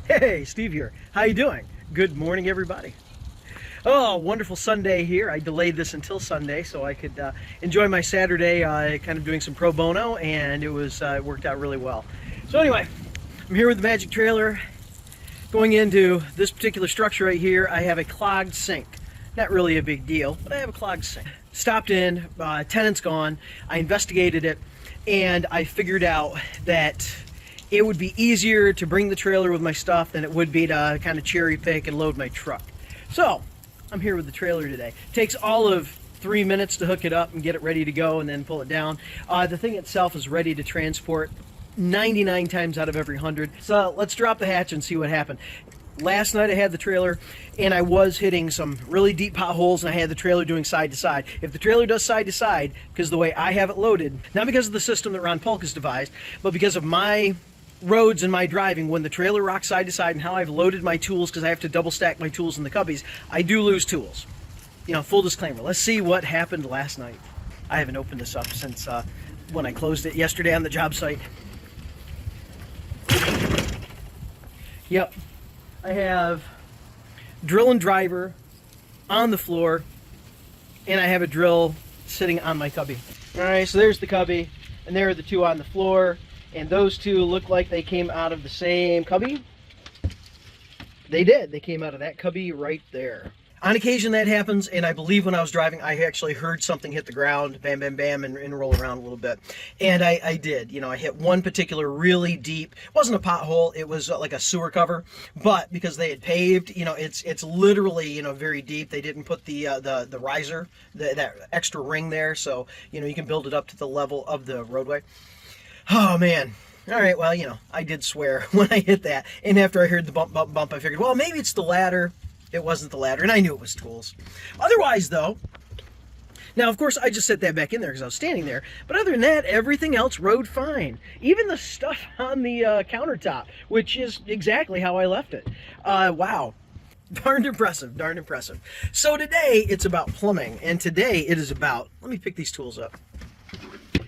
Hey, Steve here. How you doing? Good morning, everybody. Oh, wonderful Sunday here. I delayed this until Sunday so I could enjoy my Saturday kind of doing some pro bono, and it worked out really well. So anyway, I'm here with the Magic Trailer. Going into this particular structure right here, I have a clogged sink. Not really a big deal, but I have a clogged sink. Stopped in, tenant's gone. I investigated it, and I figured out that it would be easier to bring the trailer with my stuff than it would be to kind of cherry pick and load my truck. So I'm here with the trailer today. Takes all of 3 minutes to hook it up and get it ready to go and then pull it down. The thing itself is ready to transport 99 times out of every 100. So let's drop the hatch and see what happened. Last night I had the trailer and I was hitting some really deep potholes, and I had the trailer doing side to side. If the trailer does side to side, because the way I have it loaded, not because of the system that Ron Polk has devised, but because of my roads and my driving, when the trailer rocks side to side and how I've loaded my tools, because I have to double stack my tools in the cubbies, I do lose tools. You know, full disclaimer. Let's see what happened last night. I haven't opened this up since when I closed it yesterday on the job site. Yep, I have drill and driver on the floor, and I have a drill sitting on my cubby. All right, so there's the cubby, and there are the two on the floor. And those two look like they came out of the same cubby. They did. They came out of that cubby right there. On occasion that happens, and I believe when I was driving, I actually heard something hit the ground, bam, bam, bam, and roll around a little bit. And I did. You know, I hit one particular really deep, it wasn't a pothole, it was like a sewer cover, but because they had paved, you know, it's literally, you know, very deep. They didn't put the riser, that extra ring there, so, you know, you can build it up to the level of the roadway. Oh, man. All right, well, you know, I did swear when I hit that. And after I heard the bump, bump, bump, I figured, well, maybe it's the ladder. It wasn't the ladder, and I knew it was tools. Otherwise, though, now, of course, I just set that back in there because I was standing there. But other than that, everything else rode fine. Even the stuff on the countertop, which is exactly how I left it. Wow. Darn impressive, darn impressive. So today, it's about plumbing. And today, it is about, let me pick these tools up.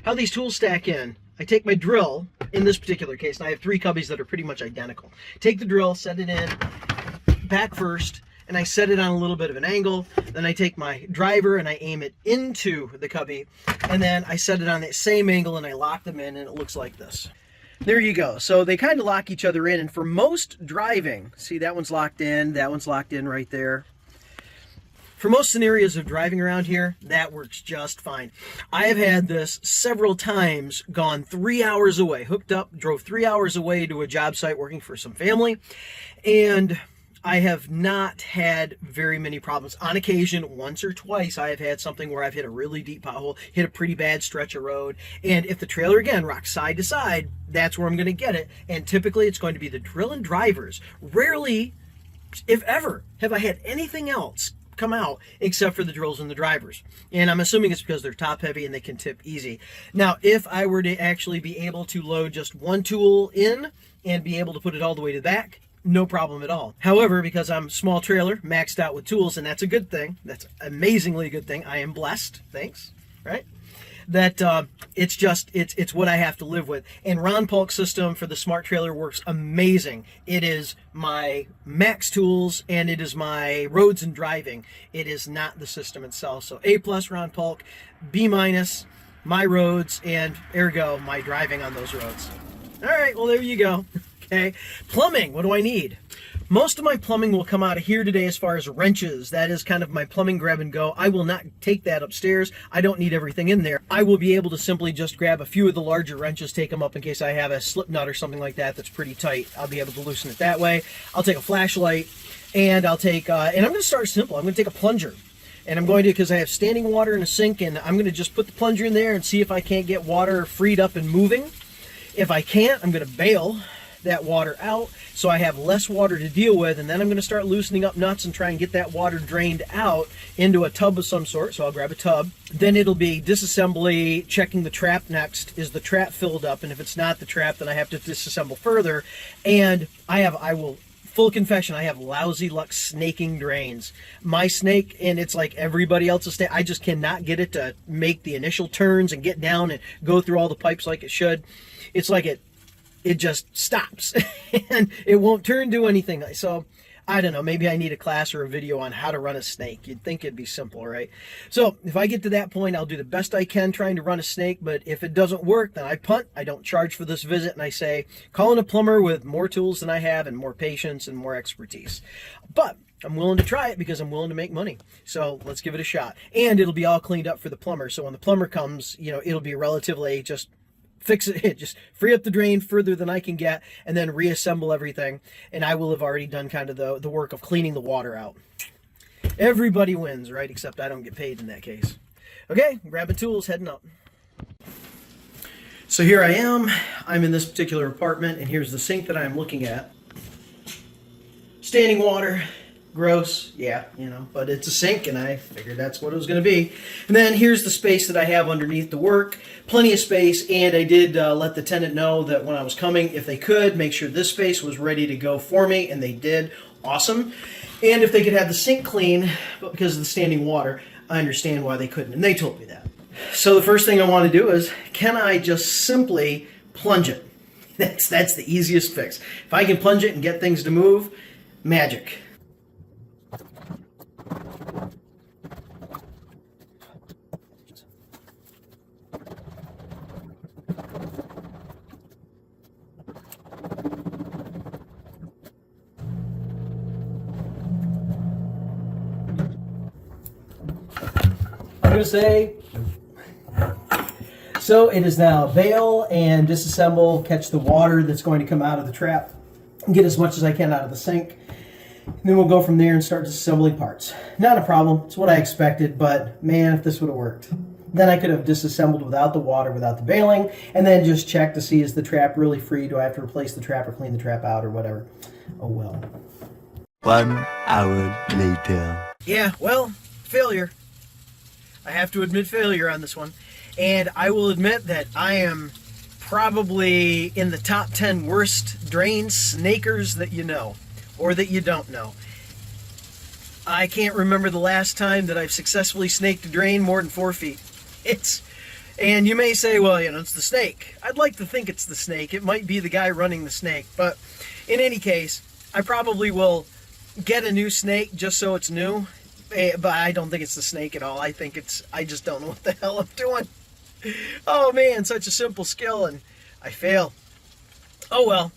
How these tools stack in. I take my drill, in this particular case, and I have 3 cubbies that are pretty much identical. Take the drill, set it in, back first, and I set it on a little bit of an angle. Then I take my driver and I aim it into the cubby, and then I set it on that same angle and I lock them in, and it looks like this. There you go. So they kind of lock each other in, and for most driving, see, that one's locked in right there. For most scenarios of driving around here, that works just fine. I have had this several times, gone 3 hours away, hooked up, drove 3 hours away to a job site working for some family, and I have not had very many problems. On occasion, once or twice, I have had something where I've hit a really deep pothole, hit a pretty bad stretch of road, and if the trailer, again, rocks side to side, that's where I'm going to get it, and typically it's going to be the drill and drivers. Rarely, if ever, have I had anything else come out except for the drills and the drivers, and I'm assuming it's because they're top heavy and they can tip easy. Now, if I were to actually be able to load just one tool in and be able to put it all the way to the back, no problem at all. However, because I'm small trailer, maxed out with tools, and that's a good thing, that's an amazingly good thing, I am blessed, thanks, right? That it's what I have to live with. And Ron Polk's system for the SMART trailer works amazing. It is my max tools and it is my roads and driving. It is not the system itself. So A+ Ron Polk, B- my roads, and ergo my driving on those roads. All right, well, there you go. Okay, plumbing, what do I need? Most of my plumbing will come out of here today as far as wrenches. That is kind of my plumbing grab and go. I will not take that upstairs. I don't need everything in there. I will be able to simply just grab a few of the larger wrenches, take them up in case I have a slip nut or something like that that's pretty tight. I'll be able to loosen it that way. I'll take a flashlight, and I'll take, and I'm going to start simple. I'm going to take a plunger. And I'm going to, because I have standing water in a sink, and I'm going to just put the plunger in there and see if I can't get water freed up and moving. If I can't, I'm going to bail that water out so I have less water to deal with, and then I'm going to start loosening up nuts and try and get that water drained out into a tub of some sort. So I'll grab a tub. Then it'll be disassembly, checking the trap next. Is the trap filled up? And if it's not the trap, then I have to disassemble further. And full confession, I have lousy luck snaking drains. My snake, and it's like everybody else's snake, I just cannot get it to make the initial turns and get down and go through all the pipes like it should. It's like it it just stops and it won't turn to anything. So I don't know, maybe I need a class or a video on how to run a snake. You'd think it'd be simple, right? So if I get to that point, I'll do the best I can trying to run a snake, but if it doesn't work, then I punt. I don't charge for this visit, and I say, call in a plumber with more tools than I have and more patience and more expertise. But I'm willing to try it because I'm willing to make money. So let's give it a shot. And it'll be all cleaned up for the plumber. So when the plumber comes, you know, it'll be relatively just fix it, just free up the drain further than I can get, and then reassemble everything. And I will have already done kind of the work of cleaning the water out. Everybody wins, right? Except I don't get paid in that case. Okay, grabbing tools, heading up. So here I am. I'm in this particular apartment, and here's the sink that I'm looking at. Standing water. Gross, yeah, you know, but it's a sink, and I figured that's what it was going to be. And then here's the space that I have underneath the work. Plenty of space, and I did let the tenant know that when I was coming, if they could, make sure this space was ready to go for me, and they did. Awesome. And if they could have the sink clean, but because of the standing water, I understand why they couldn't, and they told me that. So the first thing I want to do is, can I just simply plunge it? That's the easiest fix. If I can plunge it and get things to move, magic. I'm going to say, so it is now bail and disassemble, catch the water that's going to come out of the trap, and get as much as I can out of the sink. And then we'll go from there and start disassembling parts. Not a problem. It's what I expected, but man, if this would have worked. Then I could have disassembled without the water, without the bailing, and then just check to see, is the trap really free? Do I have to replace the trap or clean the trap out or whatever? Oh well. 1 hour later. Yeah, well, failure. I have to admit failure on this one. And I will admit that I am probably in the top 10 worst drain snakers that you know, or that you don't know. I can't remember the last time that I've successfully snaked a drain more than 4 feet. And you may say, well, you know, it's the snake. I'd like to think it's the snake. It might be the guy running the snake. But in any case, I probably will get a new snake just so it's new. But I don't think it's the snake at all. I just don't know what the hell I'm doing. Oh man, such a simple skill, and I fail. Oh well.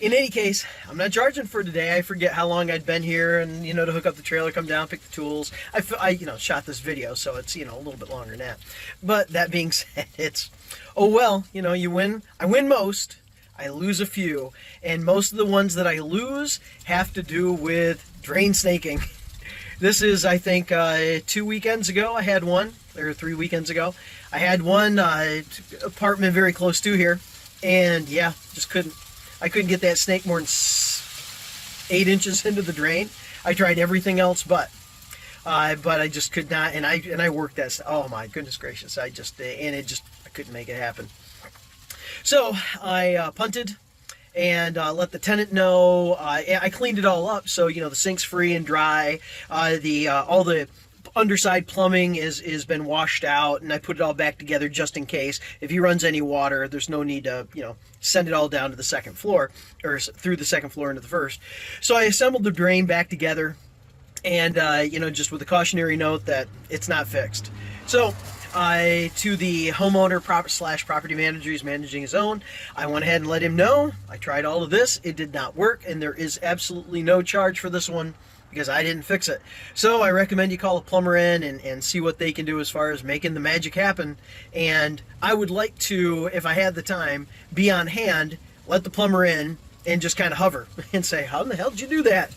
In any case, I'm not charging for today. I forget how long I'd been here, and you know, to hook up the trailer, come down, pick the tools. I you know, shot this video, so it's, you know, a little bit longer than that. But that being said, it's, oh well, you know, you win. I win most. I lose a few, and most of the ones that I lose have to do with drain snaking. This is, I think, 2 weekends ago I had one, or 3 weekends ago. I had one apartment very close to here, and yeah, just I couldn't get that snake more than 8 inches into the drain. I tried everything else but I just could not, and I worked that, oh my goodness gracious, I couldn't make it happen. So I punted and let the tenant know. I cleaned it all up, so you know, the sink's free and dry. All the underside plumbing is been washed out, and I put it all back together just in case if he runs any water. There's no need to, you know, send it all down to the second floor, or through the second floor into the first. So I assembled the drain back together, and you know, just with a cautionary note that it's not fixed. So to the homeowner property manager, who's managing his own, I went ahead and let him know I tried all of this. It did not work, and there is absolutely no charge for this one because I didn't fix it. So I recommend you call a plumber in and see what they can do as far as making the magic happen. And I would like to, if I had the time, be on hand, let the plumber in, and just kind of hover and say, how in the hell did you do that?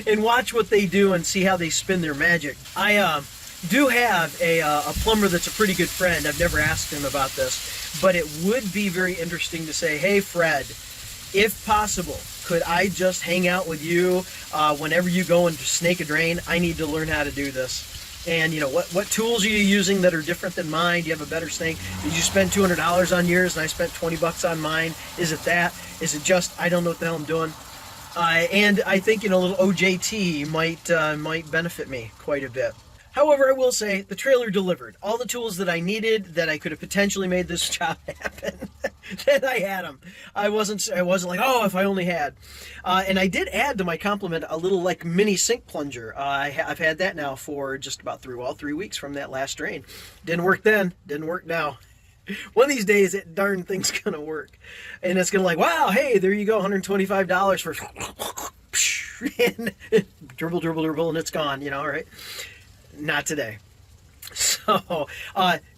And watch what they do and see how they spin their magic. I do have a plumber that's a pretty good friend. I've never asked him about this, but it would be very interesting to say, hey Fred, if possible, could I just hang out with you whenever you go and snake a drain? I need to learn how to do this. And you know, what tools are you using that are different than mine? Do you have a better snake? Did you spend $200 on yours and I spent 20 bucks on mine? Is it that? Is it just I don't know what the hell I'm doing? And I think, you know, a little OJT might benefit me quite a bit. However, I will say the trailer delivered all the tools that I needed, that I could have potentially made this job happen. that I had them. I wasn't like, oh, if I only had. And I did add to my complement a little like mini sink plunger. I've had that now for just about 3 weeks from that last drain. Didn't work then, didn't work now. One of these days, that darn thing's gonna work, and it's gonna like, wow, hey, there you go, $125 for, and dribble, and it's gone. You know, all right? Not today. So,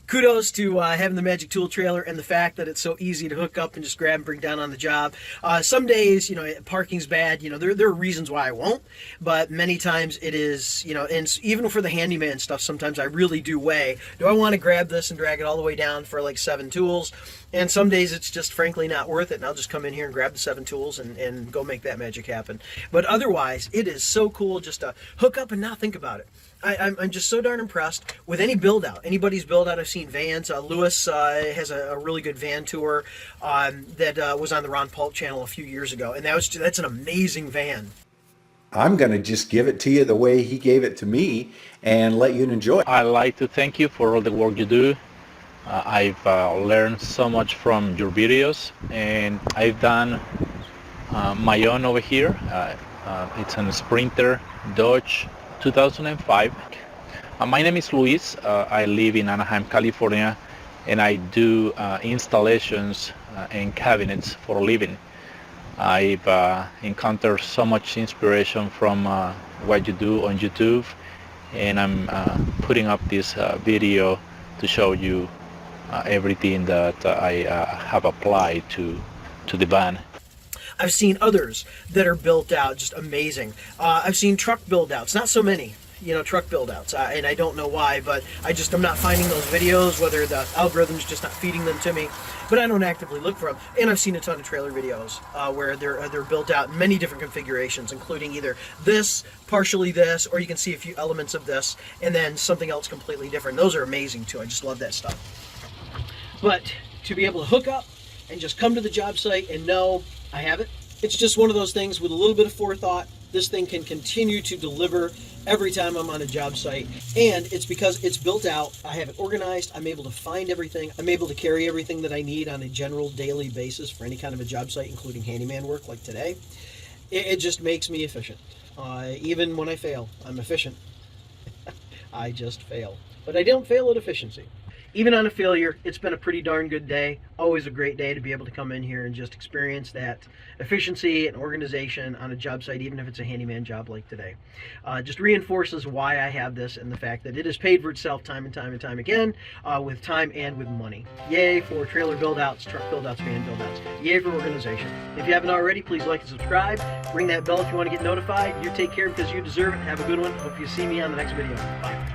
kudos to having the Magic Tool Trailer and the fact that it's so easy to hook up and just grab and bring down on the job. Some days, you know, parking's bad. You know, there are reasons why I won't, but many times it is, you know, and even for the handyman stuff, sometimes I really do weigh, do I want to grab this and drag it all the way down for like 7 tools? And some days it's just frankly not worth it, and I'll just come in here and grab the 7 tools and go make that magic happen. But otherwise, it is so cool just to hook up and not think about it. I'm just so darn impressed with any build out, anybody's build out. I've seen vans. Lewis has a really good van tour that was on the Ron Paul channel a few years ago, and that's an amazing van. I'm going to just give it to you the way he gave it to me and let you enjoy it. I'd like to thank you for all the work you do. I've learned so much from your videos, and I've done my own over here. It's a Sprinter Dodge 2005. My name is Luis. I live in Anaheim, California, and I do installations and cabinets for a living. I've encountered so much inspiration from what you do on YouTube, and I'm putting up this video to show you everything that I have applied to the van. I've seen others that are built out, just amazing. I've seen truck build outs, not so many, you know, truck build outs, and I don't know why, but I'm not finding those videos, whether the algorithm's just not feeding them to me, but I don't actively look for them. And I've seen a ton of trailer videos where they're built out in many different configurations, including either this, partially this, or you can see a few elements of this, and then something else completely different. Those are amazing too. I just love that stuff. But to be able to hook up and just come to the job site and know I have it, it's just one of those things with a little bit of forethought. This thing can continue to deliver every time I'm on a job site, and it's because it's built out. I have it organized. I'm able to find everything. I'm able to carry everything that I need on a general daily basis for any kind of a job site, including handyman work like today. It just makes me efficient. Even when I fail, I'm efficient. I just fail, but I don't fail at efficiency. Even on a failure, it's been a pretty darn good day. Always a great day to be able to come in here and just experience that efficiency and organization on a job site, even if it's a handyman job like today. Just reinforces why I have this and the fact that it has paid for itself time and time again, with time and with money. Yay for trailer build-outs, truck build-outs, van build-outs. Yay for organization. If you haven't already, please like and subscribe. Ring that bell if you want to get notified. You take care because you deserve it. Have a good one. Hope you see me on the next video. Bye.